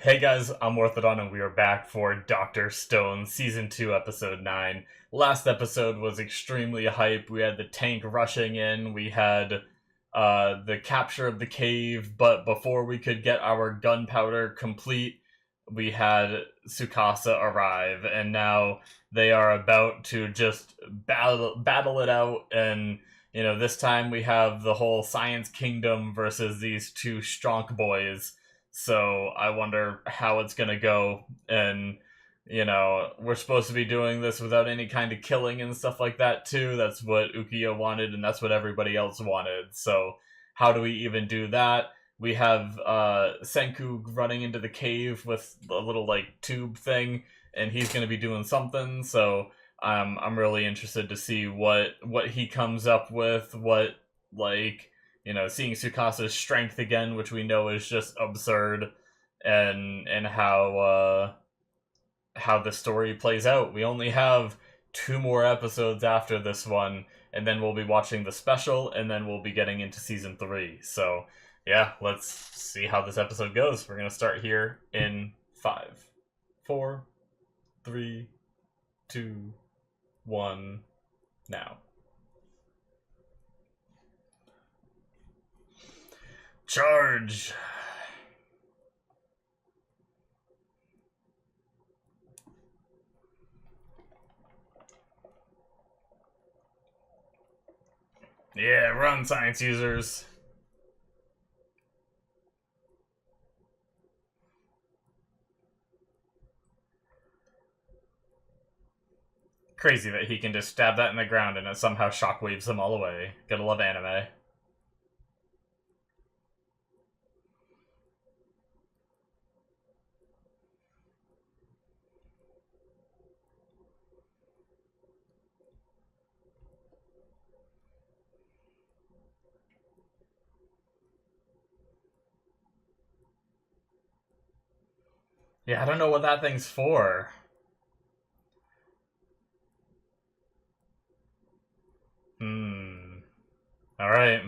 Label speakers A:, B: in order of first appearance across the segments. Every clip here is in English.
A: Hey guys, I'm Morthadon and we are back for Doctor Stone Season 2, Episode 9. Last episode was extremely hype. We had the tank rushing in, we had the capture of the cave, but before we could get our gunpowder complete, we had Tsukasa arrive, and now they are about to just battle it out, and this time we have the whole Science Kingdom versus these two Stronk boys. So I wonder how it's gonna go. And, we're supposed to be doing this without any kind of killing and stuff like that, too. That's what Ukiyo wanted, and that's what everybody else wanted. So how do we even do that? We have Senku running into the cave with a little, tube thing, and he's gonna be doing something. So I'm really interested to see what he comes up with, seeing Tsukasa's strength again, which we know is just absurd, and how the story plays out. We only have 2 more episodes after this one, and then we'll be watching the special, and then we'll be getting into season 3. So, yeah, let's see how this episode goes. We're gonna start here in 5, 4, 3, 2, 1, now. Charge! Yeah, run, science users! Crazy that he can just stab that in the ground and it somehow shockwaves them all away. Gotta love anime. Yeah, I don't know what that thing's for. Alright.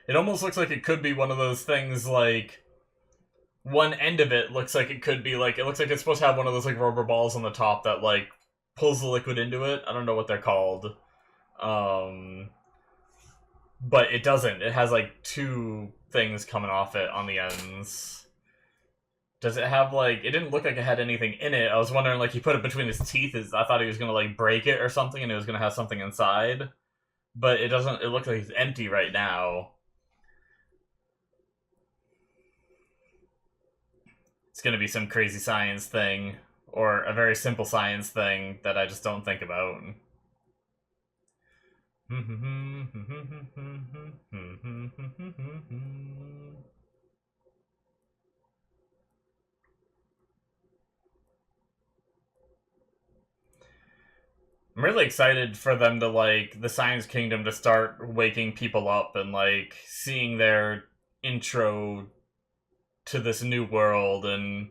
A: It almost looks like it could be one of those things one end of it looks like it could be it looks like it's supposed to have one of those rubber balls on the top that pulls the liquid into it. I don't know what they're called. But it doesn't. It has 2 things coming off it on the ends. Does it have it didn't look like it had anything in it. I was wondering he put it between his teeth. I thought he was gonna break it or something and it was gonna have something inside. But it doesn't. It looks like it's empty right now. It's gonna be some crazy science thing, or a very simple science thing that I just don't think about. I'm really excited for them to the Science Kingdom to start waking people up and seeing their intro to this new world and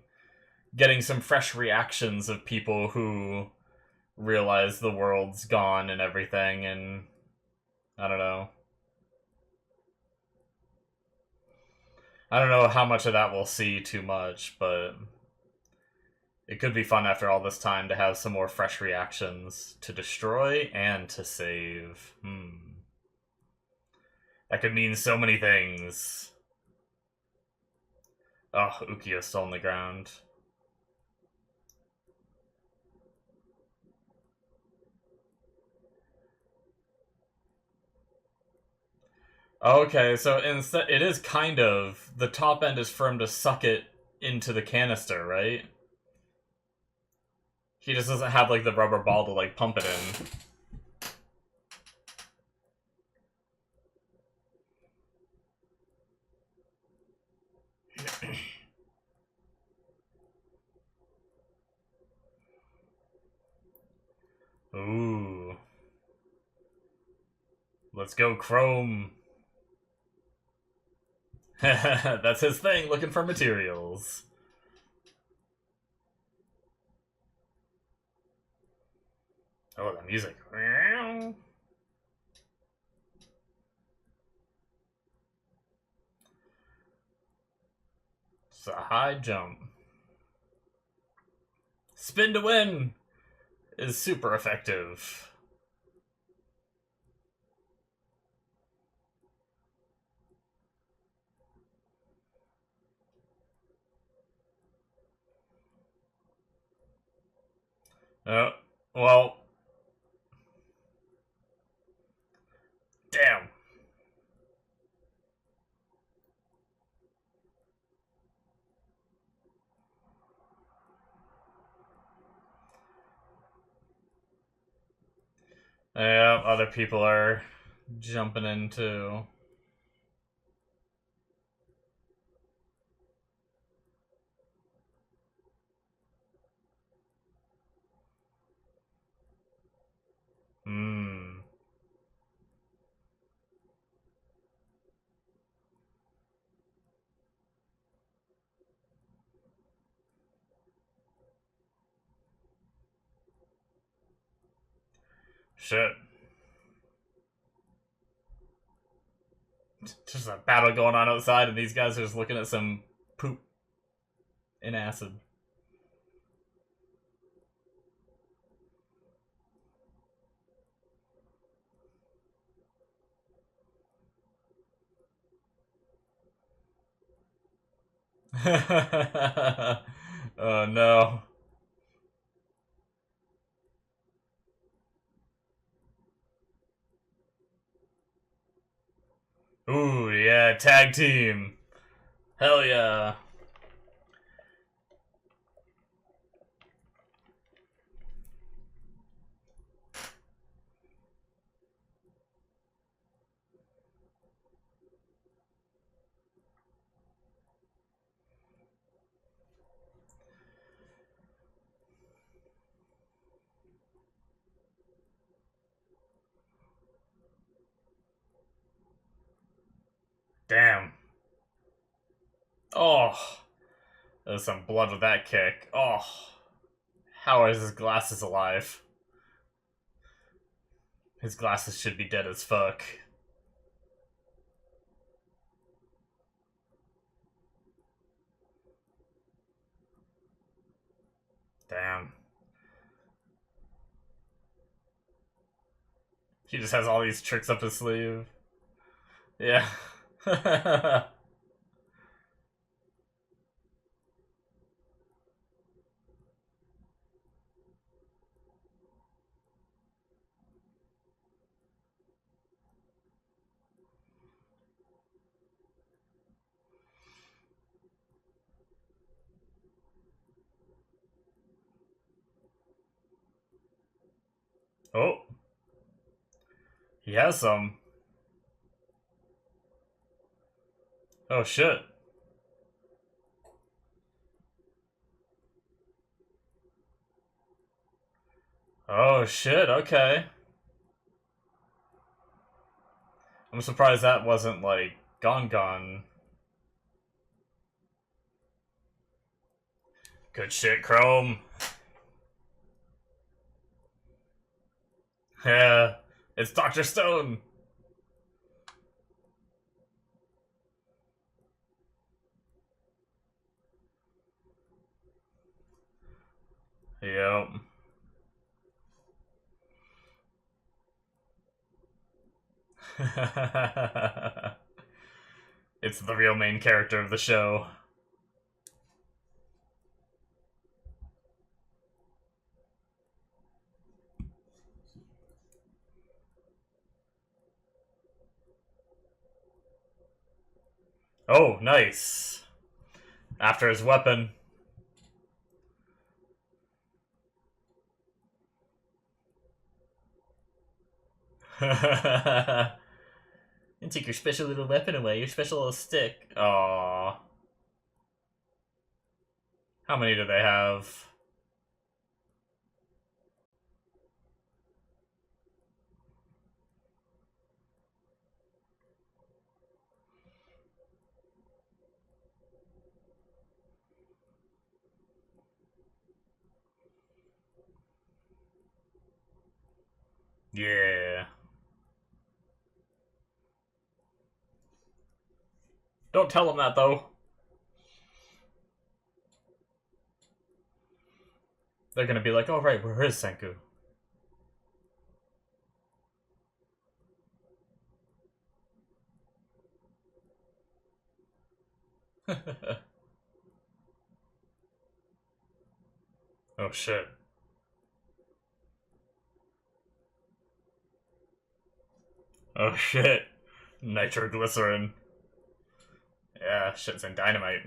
A: getting some fresh reactions of people who realize the world's gone and everything. And I don't know. I don't know how much of that we'll see too much, but it could be fun after all this time to have some more fresh reactions to destroy and to save. That could mean so many things. Oh, Ukiyo's still on the ground. Okay, so instead, it is kind of the top end is for him to suck it into the canister, right? He just doesn't have the rubber ball to pump it in. Ooh. Let's go, Chrome. That's his thing, looking for materials. Oh, the music. It's a high jump. Spin to win is super effective. Well, damn. Yeah, other people are jumping in too. Hmm. Shit. Just a battle going on outside, and these guys are just looking at some poop in acid. Oh no. Ooh, yeah, tag team. Hell yeah. Damn. Oh, there's some blood with that kick. Oh, how is his glasses alive? His glasses should be dead as fuck. Damn. He just has all these tricks up his sleeve. Yeah. Oh, he has some. Oh shit. Oh shit, okay. I'm surprised that wasn't like gone. Good shit, Chrome. Yeah, it's Dr. Stone. Yep. It's the real main character of the show. Oh, nice. After his weapon. And take your special little weapon away, your special little stick. Aww. How many do they have? Yeah. Don't tell him that, though. They're gonna be like, oh right, where is Senku? Oh shit. Oh shit. Nitroglycerin. Yeah, shit's in dynamite.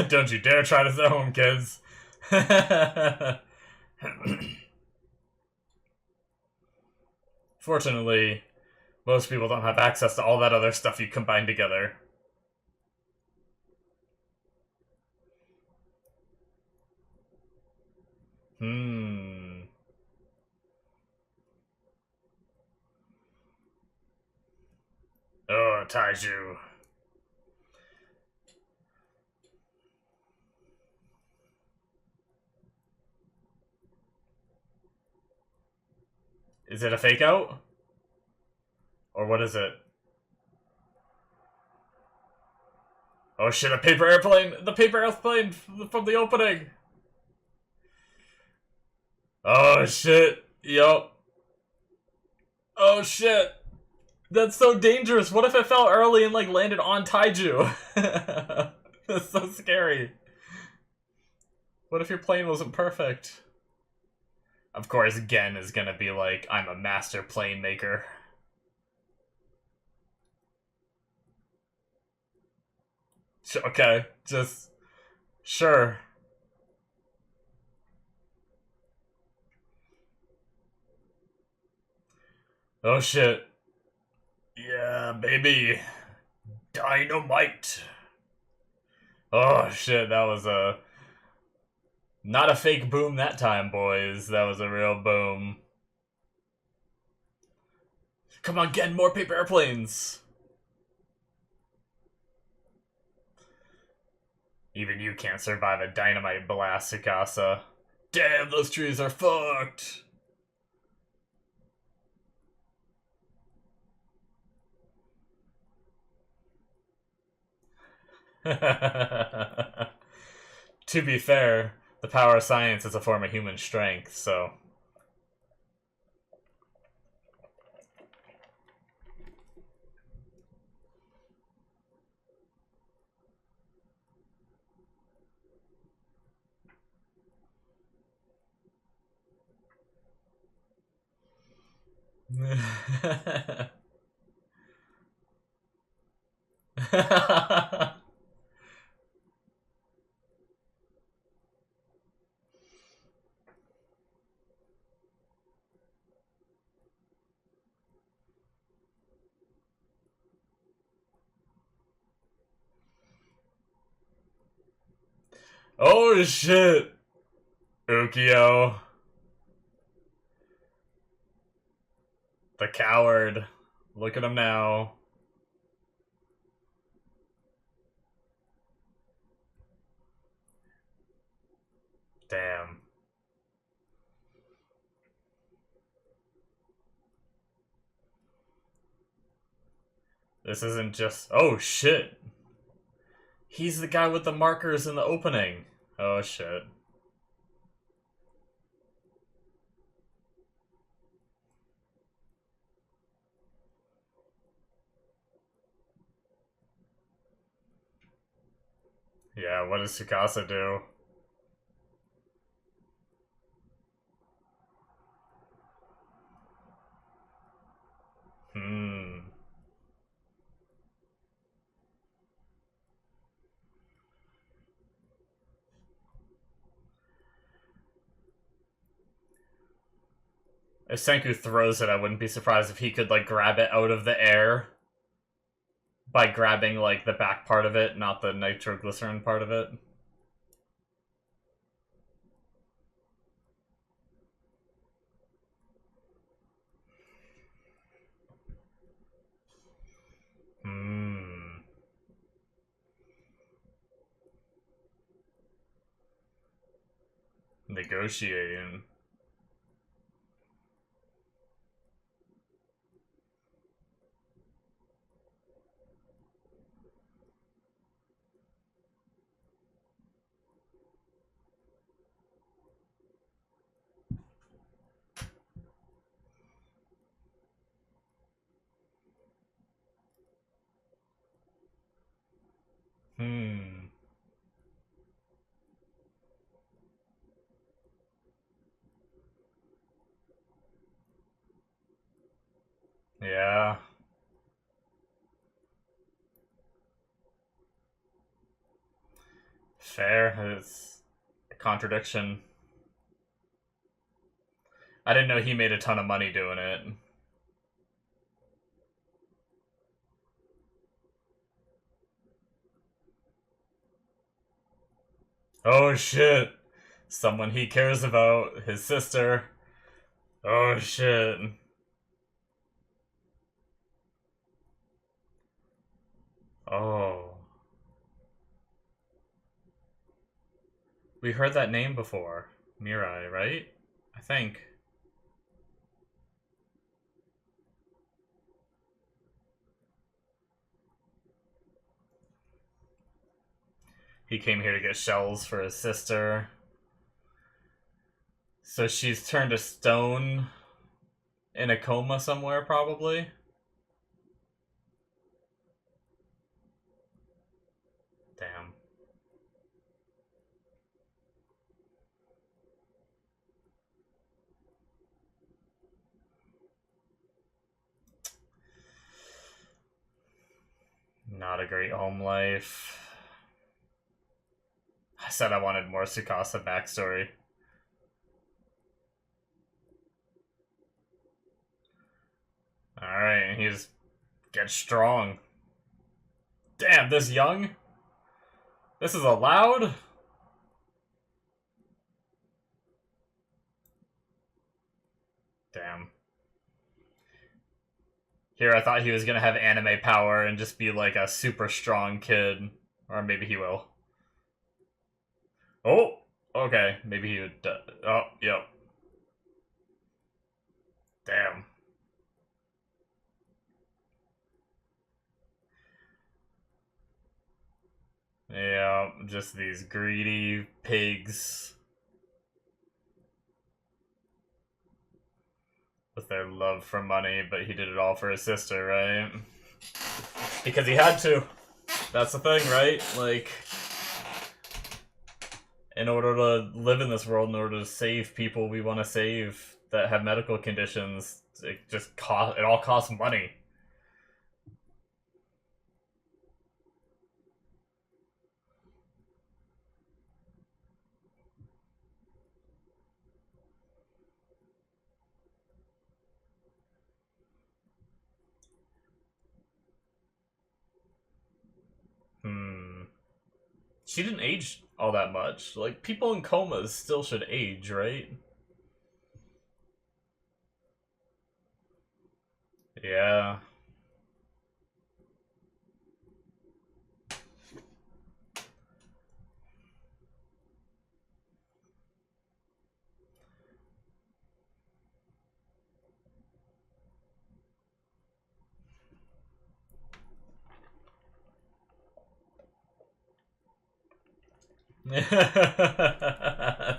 A: Don't you dare try this at home, kids. Fortunately, most people don't have access to all that other stuff you combine together. Hmm. Oh, Taiju. Is it a fake out? Or what is it? Oh shit, a paper airplane! The paper airplane from the opening! Oh shit. Yup. Oh shit. That's so dangerous. What if it fell early and like landed on Taiju? That's so scary. What if your plane wasn't perfect? Of course, Gen is gonna be like, I'm a master plane maker. Okay, just sure. Oh shit. Yeah, baby. Dynamite. Oh shit, that was a not a fake boom that time, boys. That was a real boom. Come on, Gen, more paper airplanes. Even you can't survive a dynamite blast, Tsukasa. Damn, those trees are fucked. To be fair, the power of science is a form of human strength, so. Oh shit! Ukyo. The coward. Look at him now. Damn. This isn't just. Oh shit! He's the guy with the markers in the opening. Oh shit. Yeah, what does Tsukasa do? Hmm. If Senku throws it, I wouldn't be surprised if he could, like, grab it out of the air by grabbing, like, the back part of it, not the nitroglycerin part of it. Hmm. Negotiating. Hmm. Yeah. Fair. It's a contradiction. I didn't know he made a ton of money doing it. Oh shit. Someone he cares about, his sister. Oh shit. Oh. We heard that name before. Mirai, right? I think. He came here to get shells for his sister. So she's turned to stone in a coma somewhere, probably? Damn. Not a great home life. I said I wanted more Tsukasa backstory. Alright, he's gets strong. Damn, this young? This is allowed? Damn. Here I thought he was gonna have anime power and just be like a super strong kid. Or maybe he will. Oh! Okay, maybe he would. Oh, yep. Damn. Yeah, just these greedy pigs with their love for money, but he did it all for his sister, right? Because he had to. That's the thing, right? Like, in order to live in this world, in order to save people we want to save that have medical conditions, it all costs money. Hmm. She didn't age all that much. Like, people in comas still should age, right? Yeah.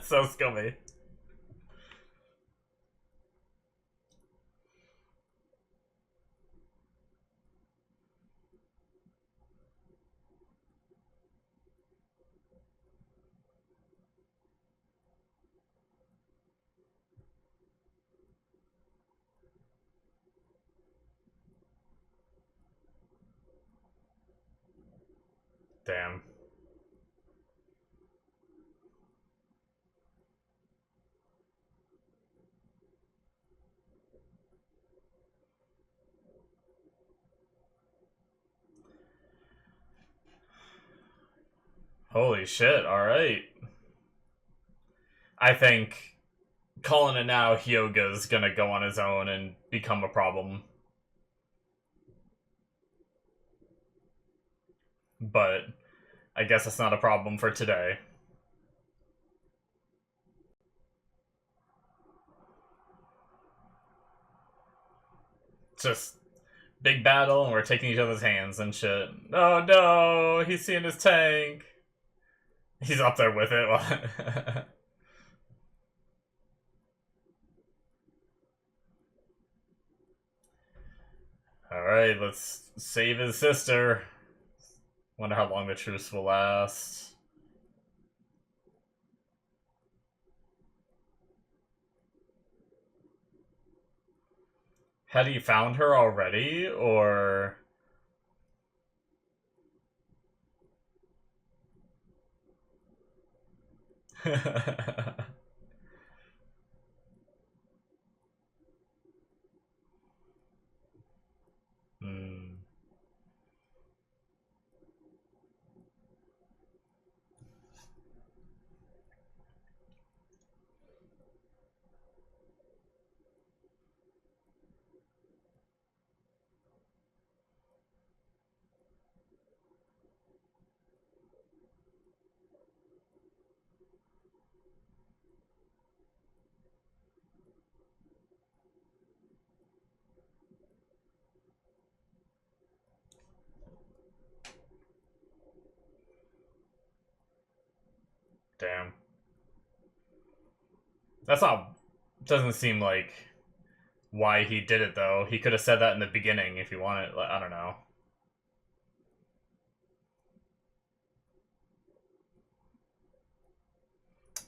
A: So scummy. Damn. Holy shit, alright. I think calling it now, Hyoga's gonna go on his own and become a problem. But I guess it's not a problem for today. Just big battle and we're taking each other's hands and shit. Oh no, he's seeing his tank. He's up there with it. Alright, let's save his sister. Wonder how long the truce will last. Had he found her already, or... Hmm. Damn. That's not... Doesn't seem like why he did it, though. He could have said that in the beginning if he wanted. I don't know.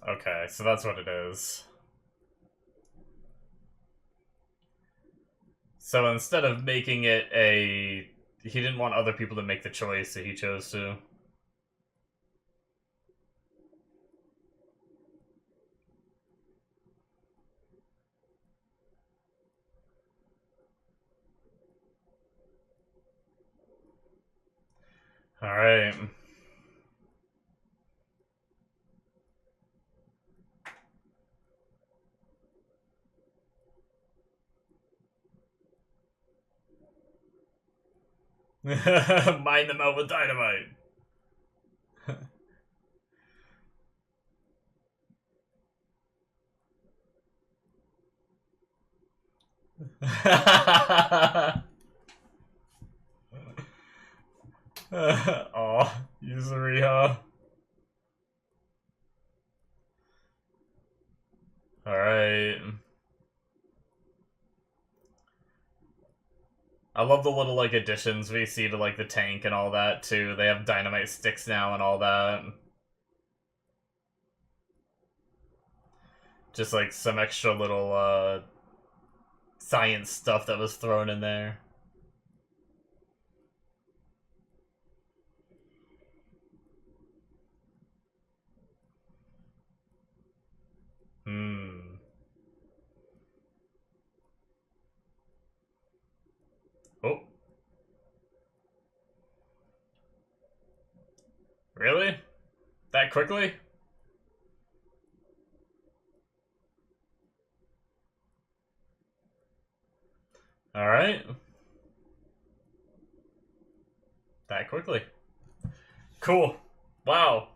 A: Okay, so that's what it is. So instead of making it a... He didn't want other people to make the choice, so he chose to. Alright. Mine them out with dynamite. Aw, Yuzuriha. Alright. I love the little, like, additions we see to, like, the tank and all that, too. They have dynamite sticks now and all that. Just, like, some extra little, science stuff that was thrown in there. Hmm. Oh. Really? That quickly? Alright. That quickly. Cool. Wow.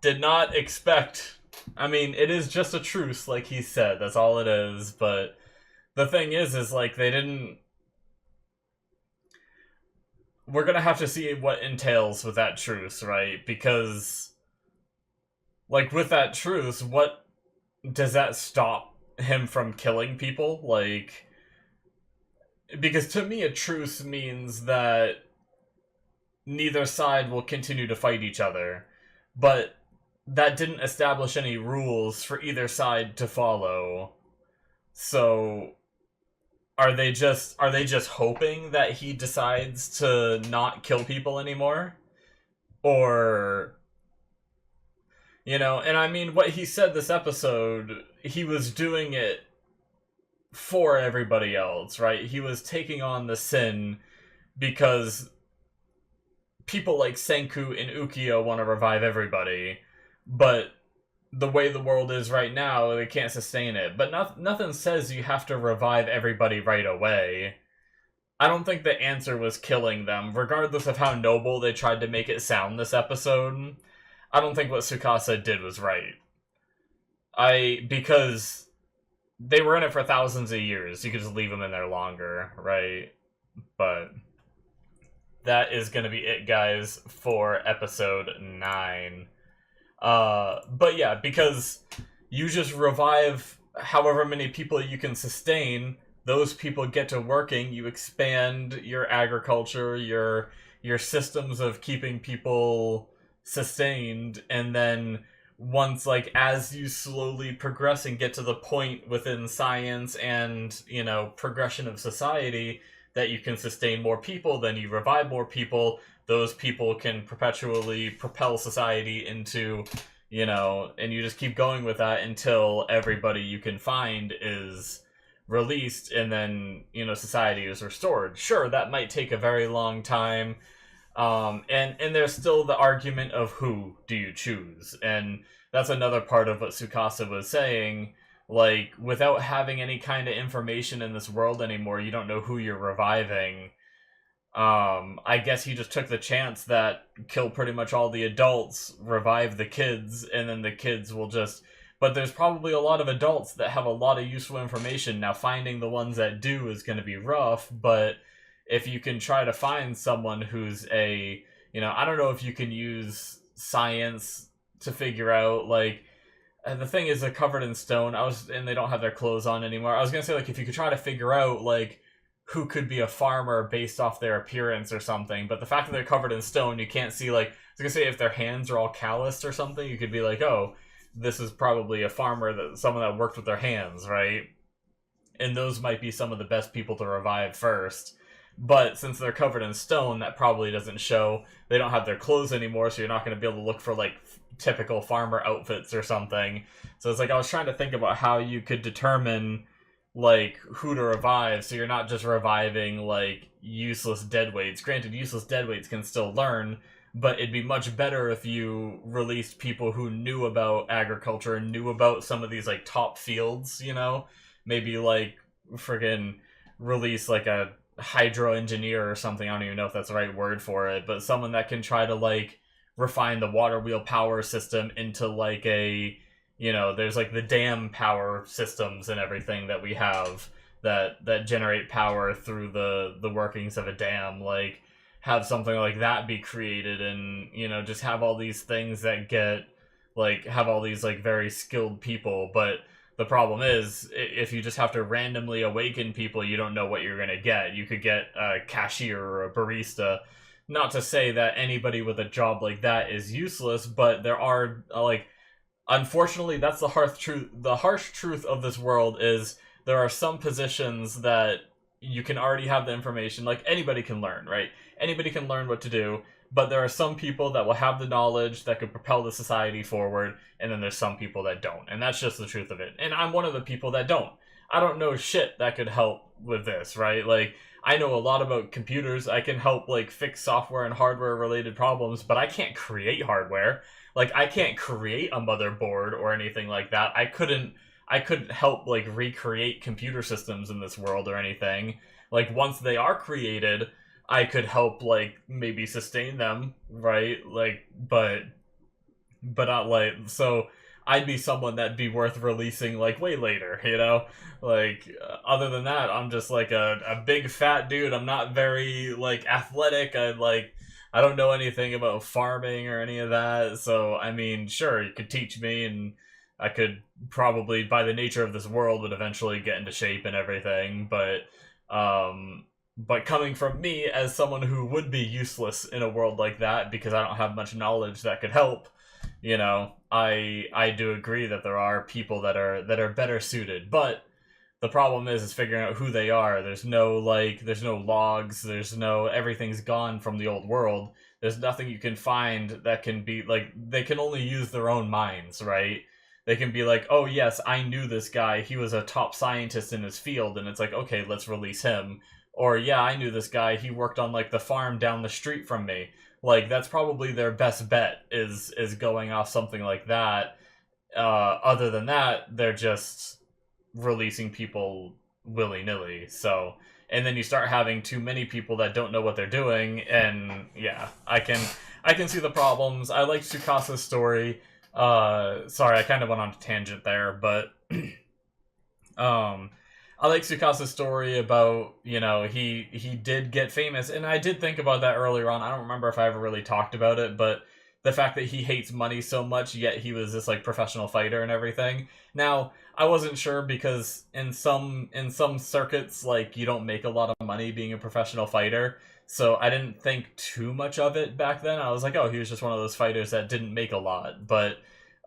A: Did not expect... I mean, it is just a truce, like he said. That's all it is, but... The thing is like, they didn't... We're gonna have to see what entails with that truce, right? Because... Like, with that truce, what... Does that stop him from killing people? Like... Because to me, a truce means that neither side will continue to fight each other. But that didn't establish any rules for either side to follow. So are they just hoping that he decides to not kill people anymore? Or, you know, and I mean, what he said this episode, he was doing it for everybody else, right? He was taking on the sin because people like Senku and Ukiyo want to revive everybody, but the way the world is right now, they can't sustain it. But nothing says you have to revive everybody right away. I don't think the answer was killing them, regardless of how noble they tried to make it sound this episode. I don't think what Tsukasa did was right. Because they were in it for thousands of years. You could just leave them in there longer, right? But that is going to be it, guys, for episode 9. But yeah, because you just revive however many people you can sustain, those people get to working, you expand your agriculture, your your systems of keeping people sustained, and then once, like, as you slowly progress and get to the point within science and, you know, progression of society that you can sustain more people, then you revive more people, those people can perpetually propel society into, you know, and you just keep going with that until everybody you can find is released, and then, you know, society is restored. Sure, that might take a very long time. And there's still the argument of who do you choose, and that's another part of what Tsukasa was saying. Like, without having any kind of information in this world anymore, you don't know who you're reviving. I guess he just took the chance that kill pretty much all the adults, revive the kids, and then the kids will just... But there's probably a lot of adults that have a lot of useful information. Now, finding the ones that do is going to be rough, but if you can try to find someone who's a... You know, I don't know if you can use science to figure out, like... The thing is, they're covered in stone, and they don't have their clothes on anymore. I was going to say, like, if you could try to figure out, like, who could be a farmer based off their appearance or something, but the fact that they're covered in stone, you can't see, like... I was going to say, if their hands are all calloused or something, you could be like, oh, this is probably a farmer, someone that worked with their hands, right? And those might be some of the best people to revive first. But since they're covered in stone, that probably doesn't show. They don't have their clothes anymore, so you're not going to be able to look for, like, typical farmer outfits or something. So it's like, I was trying to think about how you could determine, like, who to revive, so you're not just reviving, like, useless deadweights. Granted, useless deadweights can still learn, but it'd be much better if you released people who knew about agriculture and knew about some of these, like, top fields, you know? Maybe, like, friggin' release, like, a hydro engineer or something. I don't even know if that's the right word for it, but someone that can try to, like, refine the water wheel power system into, like, a... You know, there's, like, the dam power systems and everything that we have that generate power through the workings of a dam. Like, have something like that be created, and, you know, just have all these things that get, like, have all these, like, very skilled people. But the problem is, if you just have to randomly awaken people, you don't know what you're going to get. You could get a cashier or a barista. Not to say that anybody with a job like that is useless, but there are, like... Unfortunately, that's the harsh truth. The harsh truth of this world is there are some positions that you can already have the information. Like, anybody can learn, right? Anybody can learn what to do, but there are some people that will have the knowledge that could propel the society forward, and then there's some people that don't. And that's just the truth of it. And I'm one of the people that don't. I don't know shit that could help with this, right? Like, I know a lot about computers. I can help, like, fix software and hardware related problems, but I can't create hardware. Like, I can't create a motherboard or anything like that. I couldn't help, like, recreate computer systems in this world or anything. Like, once they are created, I could help, like, maybe sustain them, right? Like, but not, like, so I'd be someone that'd be worth releasing, like, way later, you know? Like, other than that, I'm just, like, a big fat dude. I'm not very, like, athletic. I don't know anything about farming or any of that, so, I mean, sure, you could teach me, and I could probably, by the nature of this world, would eventually get into shape and everything, but coming from me as someone who would be useless in a world like that, because I don't have much knowledge that could help, you know, I do agree that there are people that are better suited, but the problem is figuring out who they are. There's no logs, everything's gone from the old world. There's nothing you can find that can be, like, they can only use their own minds, right? They can be like, oh yes, I knew this guy, he was a top scientist in his field, and it's like, okay, let's release him. Or, yeah, I knew this guy, he worked on, like, the farm down the street from me. Like, that's probably their best bet, is going off something like that. Other than that, they're just releasing people willy-nilly. So, and then you start having too many people that don't know what they're doing, and yeah, I can see the problems. I like Tsukasa's story. Sorry, I kind of went on a tangent there, but I like Tsukasa's story about, you know, he did get famous, and I did think about that earlier on. I don't remember if I ever really talked about it, but the fact that he hates money so much, yet he was this, like, professional fighter and everything. Now, I wasn't sure, because in some circuits, like, you don't make a lot of money being a professional fighter. So I didn't think too much of it back then. I was like, oh, he was just one of those fighters that didn't make a lot. But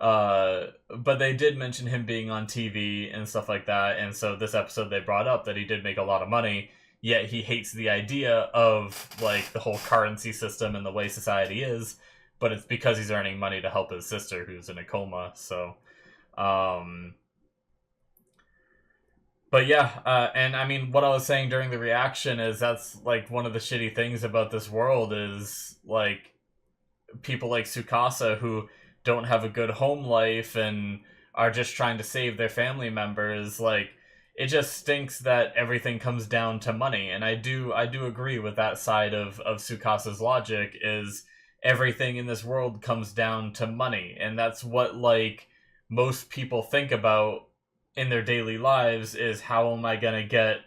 A: they did mention him being on TV and stuff like that. And so this episode they brought up that he did make a lot of money, yet he hates the idea of like the whole currency system and the way society is, but it's because he's earning money to help his sister who's in a coma. So but yeah, and I mean, what I was saying during the reaction is that's like one of the shitty things about this world is like people like Tsukasa who don't have a good home life and are just trying to save their family members. Like, it just stinks that everything comes down to money. And I do agree with that side of Tsukasa's logic is everything in this world comes down to money. And that's what like most people think about in their daily lives is how am I going to get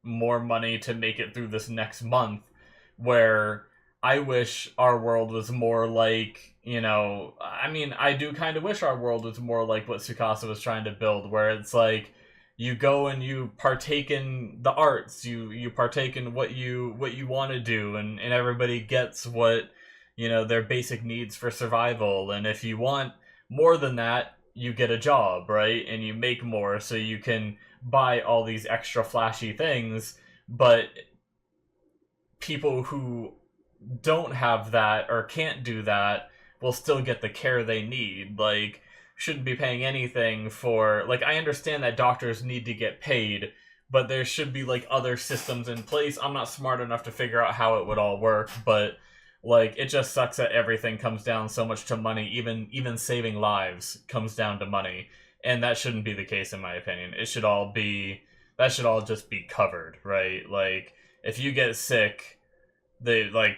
A: more money to make it through this next month, where I wish our world was more like, you know, I mean, I do kind of wish our world was more like what Tsukasa was trying to build, where it's like you go and you partake in the arts, you partake in what you want to do, and everybody gets what, you know, their basic needs for survival. And if you want more than that, you get a job, right? And you make more so you can buy all these extra flashy things. But people who don't have that or can't do that will still get the care they need. Like, shouldn't be paying anything for, like, I understand that doctors need to get paid, but there should be like other systems in place. I'm not smart enough to figure out how it would all work, but like, it just sucks that everything comes down so much to money. Even saving lives comes down to money, and that shouldn't be the case in my opinion. That should all just be covered, right? Like, if you get sick, they like,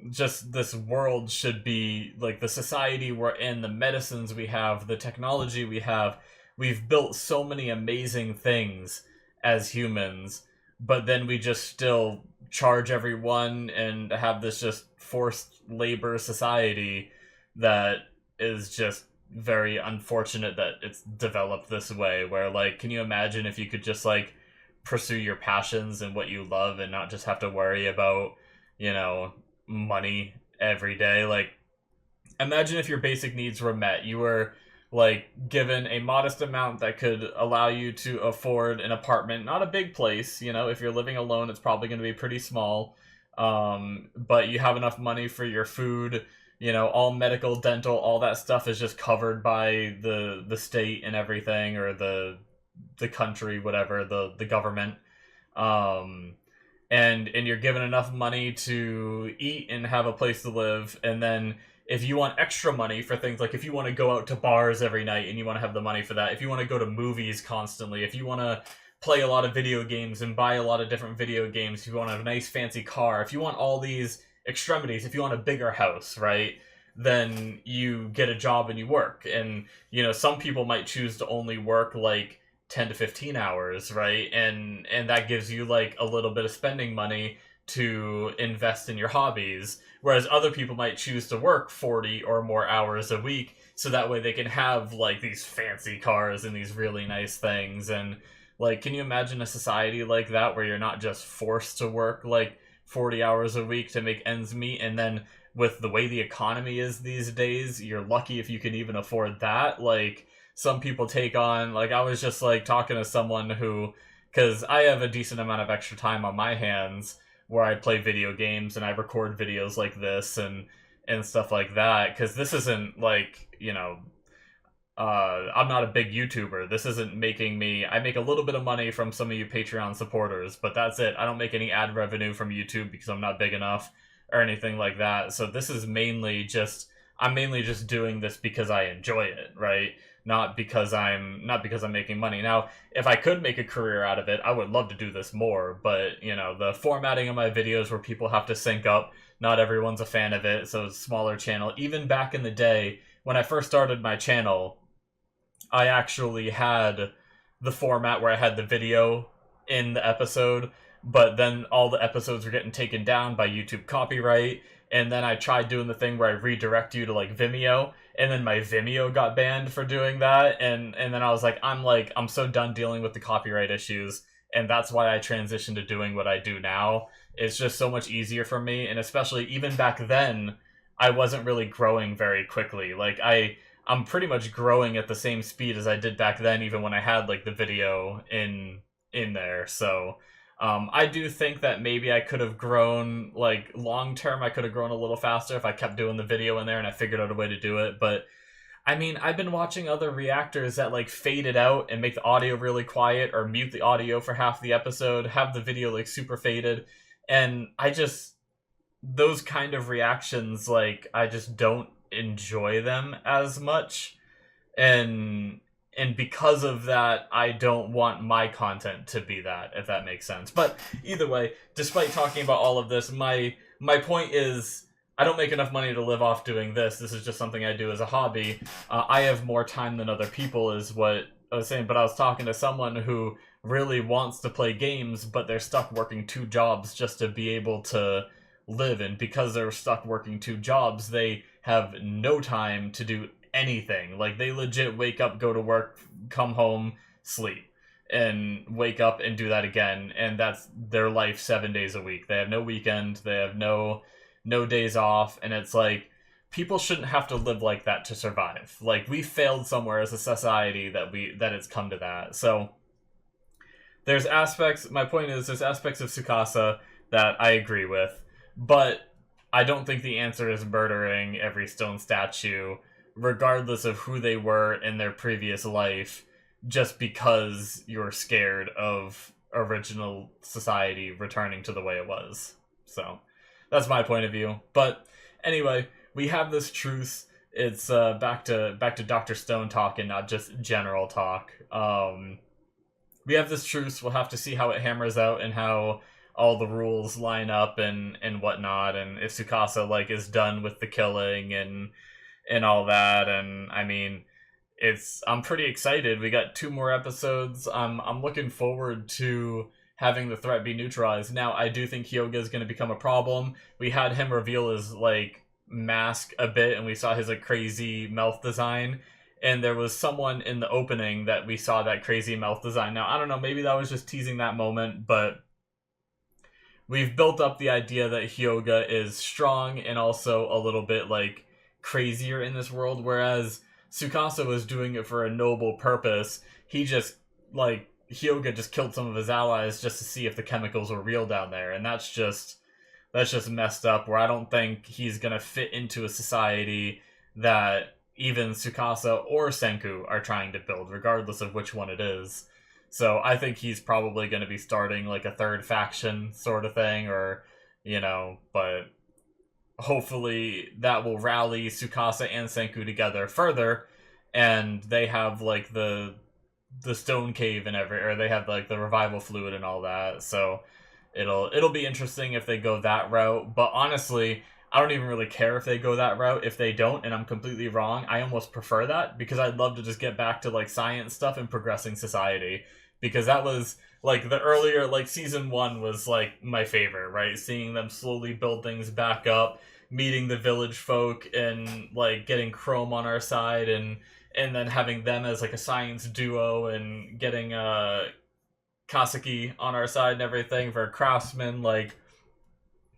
A: just this world should be like the society we're in, the medicines we have, the technology we have. We've built so many amazing things as humans, but then we just still charge everyone and have this just forced labor society that is just very unfortunate that it's developed this way, where like, can you imagine if you could just like pursue your passions and what you love and not just have to worry about, you know, money every day? Like, imagine if your basic needs were met. You were like given a modest amount that could allow you to afford an apartment, not a big place, you know. If you're living alone, it's probably going to be pretty small, but you have enough money for your food, you know, all medical, dental, all that stuff is just covered by the state and everything, or the country, whatever, the government. And you're given enough money to eat and have a place to live. And then if you want extra money for things like if you want to go out to bars every night and you want to have the money for that, if you want to go to movies constantly, if you want to play a lot of video games and buy a lot of different video games, if you want a nice fancy car, if you want all these extremities, if you want a bigger house, right, then you get a job and you work. And, you know, some people might choose to only work like 10 to 15 hours, right? And that gives you like a little bit of spending money to invest in your hobbies, whereas other people might choose to work 40 or more hours a week so that way they can have like these fancy cars and these really nice things. And like, can you imagine a society like that where you're not just forced to work like 40 hours a week to make ends meet, and then with the way the economy is these days, you're lucky if you can even afford that? Like, some people take on, like, I was just like talking to someone who, because I have a decent amount of extra time on my hands where I play video games and I record videos like this and stuff like that, because this isn't like, you know, I'm not a big YouTuber. This isn't making me, I make a little bit of money from some of you Patreon supporters, but that's it. I don't make any ad revenue from YouTube because I'm not big enough or anything like that. So this is mainly just, I'm mainly just doing this because I enjoy it, right? Not because I'm making money. Now, if I could make a career out of it, I would love to do this more, but, you know, the formatting of my videos where people have to sync up, not everyone's a fan of it, so it's a smaller channel. Even back in the day, when I first started my channel, I actually had the format where I had the video in the episode, but then all the episodes were getting taken down by YouTube copyright, and then I tried doing the thing where I redirect you to, like, Vimeo, and then my Vimeo got banned for doing that, and then I was like, I'm so done dealing with the copyright issues, and that's why I transitioned to doing what I do now. It's just so much easier for me, and especially even back then, I wasn't really growing very quickly. Like I'm pretty much growing at the same speed as I did back then, even when I had like the video in there. So I do think that maybe I could have grown, like long term, I could have grown a little faster if I kept doing the video in there and I figured out a way to do it. But I mean, I've been watching other reactors that like fade it out and make the audio really quiet or mute the audio for half the episode, have the video like super faded, and I just, those kind of reactions, like I just don't enjoy them as much, and because of that, I don't want my content to be that, if that makes sense. But either way, despite talking about all of this, my point is, I don't make enough money to live off doing this. This is just something I do as a hobby. I have more time than other people, is what I was saying. But I was talking to someone who really wants to play games, but they're stuck working 2 jobs just to be able to live. And because they're stuck working 2 jobs, they have no time to do anything. Like, they legit wake up, go to work, come home, sleep, and wake up and do that again. And that's their life 7 days a week. They have no weekend. They have no days off. And it's like, people shouldn't have to live like that to survive. Like, we failed somewhere as a society that it's come to that. So there's aspects, my point is, there's aspects of Tsukasa that I agree with, but I don't think the answer is murdering every stone statue, regardless of who they were in their previous life, just because you're scared of original society returning to the way it was. So that's my point of view. But anyway, we have this truce. It's back to Dr. Stone talk and not just general talk. We have this truce. We'll have to see how it hammers out and how all the rules line up and whatnot, and if Tsukasa like is done with the killing and all that. And I mean, I'm pretty excited. We got 2 more episodes. I'm looking forward to having the threat be neutralized. Now, I do think Hyoga is going to become a problem. We had him reveal his like mask a bit, and we saw his like crazy mouth design. And there was someone in the opening that we saw that crazy mouth design. Now, I don't know, maybe that was just teasing that moment, but we've built up the idea that Hyoga is strong and also a little bit like crazier in this world, whereas Tsukasa was doing it for a noble purpose. He just, like, Hyoga just killed some of his allies just to see if the chemicals were real down there, and that's just messed up, where I don't think he's gonna fit into a society that even Tsukasa or Senku are trying to build, regardless of which one it is. So I think he's probably going to be starting like a 3rd faction sort of thing, or, you know, but hopefully that will rally Tsukasa and Senku together further, and they have like the stone cave and or they have like the revival fluid and all that. So it'll be interesting if they go that route. But honestly, I don't even really care if they go that route. If they don't, and I'm completely wrong, I almost prefer that, because I'd love to just get back to like science stuff and progressing society, because that was like the earlier, like season 1 was like my favorite, right? Seeing them slowly build things back up, meeting the village folk, and like getting Chrome on our side, and then having them as like a science duo, and getting Kaseki on our side and everything for craftsmen. Like,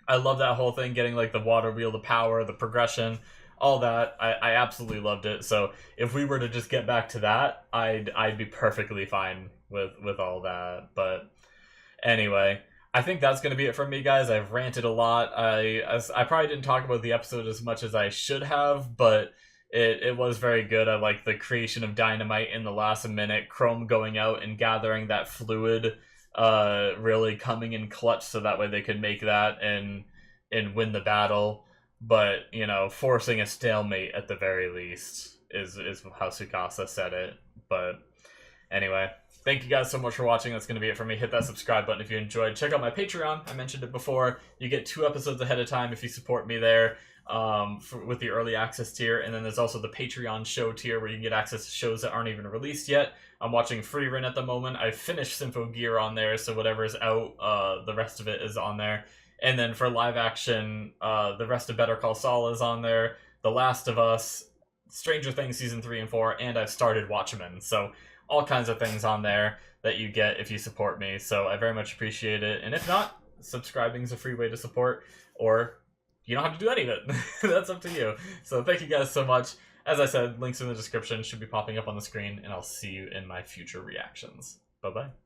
A: I love that whole thing, getting like the water wheel, the power, the progression, all that. I absolutely loved it. So if we were to just get back to that, I'd be perfectly fine with all that. But anyway, I think that's going to be it for me, guys. I've ranted a lot. I probably didn't talk about the episode as much as I should have, but it was very good. I like the creation of dynamite in the last minute, Chrome going out and gathering that fluid, really coming in clutch, so that way they could make that and win the battle. But, you know, forcing a stalemate at the very least is how Tsukasa said it. But anyway, thank you guys so much for watching. That's going to be it for me. Hit that subscribe button if you enjoyed. Check out my Patreon. I mentioned it before. You get 2 episodes ahead of time if you support me there, with the early access tier. And then there's also the Patreon show tier, where you can get access to shows that aren't even released yet. I'm watching Freerun at the moment. I've finished Symphogear on there, so whatever's out, the rest of it is on there. And then for live action, the rest of Better Call Saul is on there, The Last of Us, Stranger Things Season 3 and 4, and I've started Watchmen. So all kinds of things on there that you get if you support me. So I very much appreciate it. And if not, subscribing is a free way to support, or you don't have to do any of it. That's up to you. So thank you guys so much. As I said, links in the description should be popping up on the screen, and I'll see you in my future reactions. Bye-bye.